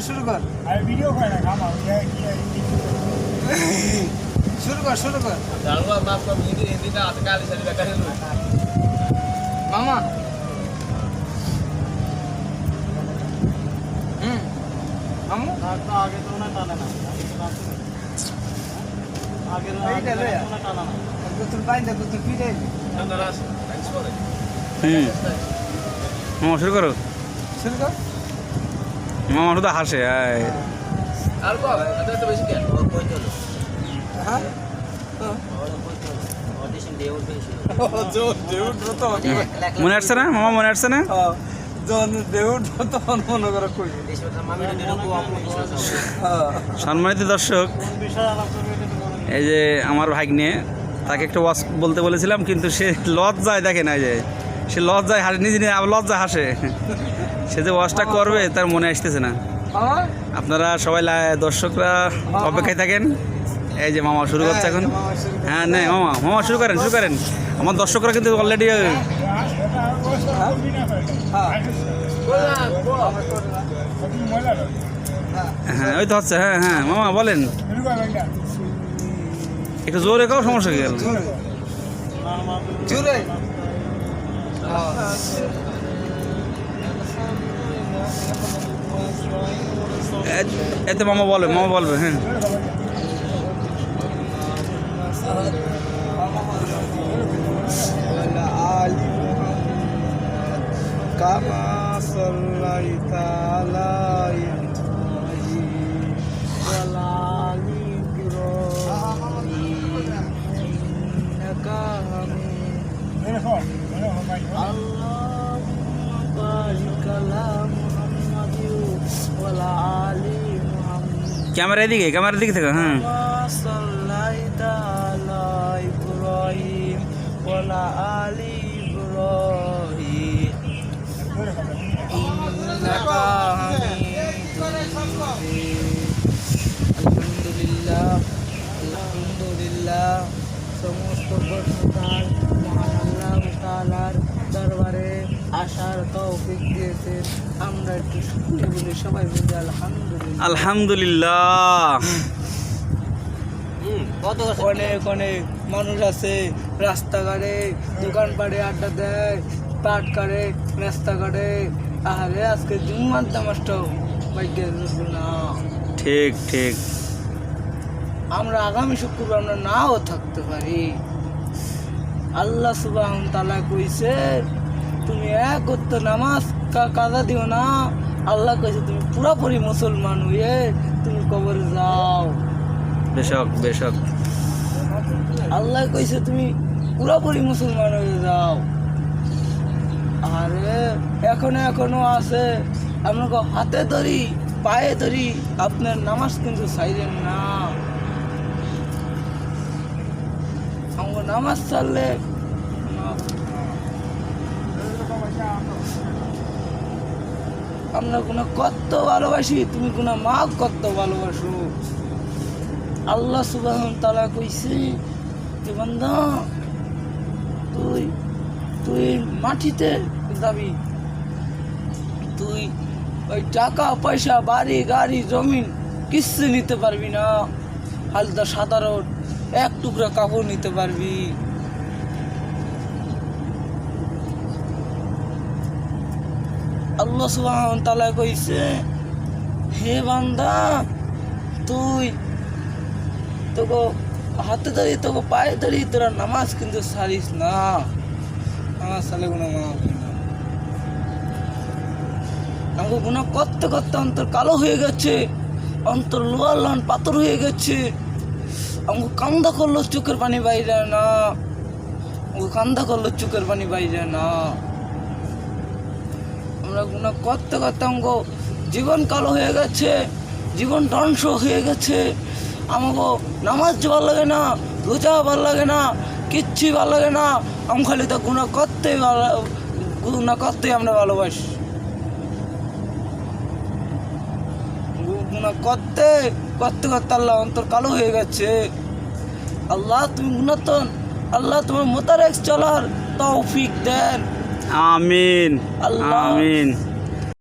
শুরু কর আরে ভিডিও করে না কাম শুরু কর জানবো মাফ কর হিন্দি হিন্দি না আজকে কালি সারি বেকার হলো মামা আমু আগে তো না টানা না আগে এইটা লয়া টানা না গুতুল বাইন্দা গুতুল পিটাই ধন্যবাদ থ্যাঙ্কস ফর মামা শুরু করো শুরু কর মামা শুধু হাসে আয় আর কো এটা তো বেশি কেন কই চলো হ্যাঁ অডিশন দিয়ে উঠবে জোর দেউট তো মনে আসছে না মামা মনে আসছে না জন দেউট তো মনে করে কই দেশটা মামিটা দিলো কো আপনি সম্মানিত দর্শক বিষয় আলাপ করবে এটা তো বলেন এই যে আমার ভাগ্নে তাকে একটা ওয়াজ বলতে বলেছিলাম কিন্তু সে লজ্জায় দেখে না যে সে লজ্জায় হাসে নিজে নিজে আবার লজ্জায় হাসে সে যে ওয়াজটা করবে তার মনে আসতেছে না মামা আপনারা সবাই দর্শকরা অপেক্ষায় থাকেন এই যে মামা শুরু করছে এখন হ্যাঁ নেই মামা মামা শুরু করেন আমার দর্শকরা কিন্তু অলরেডি হ্যাঁ ওই তো হচ্ছে হ্যাঁ হ্যাঁ মামা বলেন একটু জোরে কাও সমস্যা কি গেল জোরে এতে মামা বলবে হ্যাঁ كما صليت على إبراهيم وعلى آل إبراهيم إنك حميد اللهم بارك على محمد وعلى آل محمد ক্যামেরার দিকে থেকে হ্যাঁ كما صليت على إبراهيم وعلى آل إبراهيم إنك حميد مجيد আলহামদুলিল্লাহ সমস্ত প্রশংসার মহান আল্লাহ তাআলার দরবারে আসার তৌফিক দিয়েছেন আমরা একটু শুকরিয়া বলি সবাই বলি আলহামদুলিল্লাহ আলহামদুলিল্লাহ অনেক মানুষ আছে রাস্তাঘাটে দোকানপাটে আড্ডা দেয় পাট করে রাস্তাঘাটে আরে আজকে জুম্মার দামাসটা বাইকে না ঠিক আমরা আগামী শুক্রবার আমরা নাও থাকতে পারি আল্লাহ সুবহানাহু ওয়া তাআলা কইছে তুমি এক ওয়াক্ত নামাজ কাজা দিও না আল্লাহ কইছে তুমি পুরোপুরি মুসলমান হয়ে তুমি কবরে যাও বেশক আল্লাহ কইছে তুমি পুরোপুরি মুসলমান হয়ে যাও আরে এখনো আছে আপনাকে হাতে ধরি পায়ে ধরি আপনার নামাজ কিন্তু ছাইলেন না আমার নামাজ ছাড়লে আমরা কোনো কত ভালোবাসি তুমি কোনো মা কত ভালোবাসো আল্লাহ সুবহানাহু ওয়া তাআলা কইছে যে বান্দা তুই মাটিতে যাবি তুই ওই টাকা পয়সা বাড়ি গাড়ি জমিন কিচ্ছু নিতে পারবি না হালকা সাধারণ এক টুকরা কাপড় নিতে পারবি আল্লাহ সুবহানাহু ওয়া তাআলা কইছে হে বান্দা তুই তোকে হাতে ধরি তোকে পায়ে ধরি তোরা নামাজ কিন্তু ছাড়িস না নামাজ ছাড়লে কোনো আমাকে গুণা করতে অন্তর কালো হয়ে গেছে অন্তর লোয়ার লান পাথর হয়ে গেছে আমাকে কান্দা করলো চোখের পানি বাইরে না চোখের পানি বাইরে না আমরা গুণা করতে আমাকে জীবন কালো হয়ে গেছে জীবন ধ্বংস হয়ে গেছে আমাকে নামাজ ভালো লাগে না রোজা ভালো লাগে না কিচ্ছু ভালো লাগে না আমি খালি তো গুণা করতেই আমরা ভালোবাসি গুণা করতে আল্লাহ অন্তর কালো হয়ে গেছে আল্লাহ তুমি গুণাতন আল্লাহ তোমার মোতারেক চলার তৌফিক দেন আমিন আল্লাহ আমিন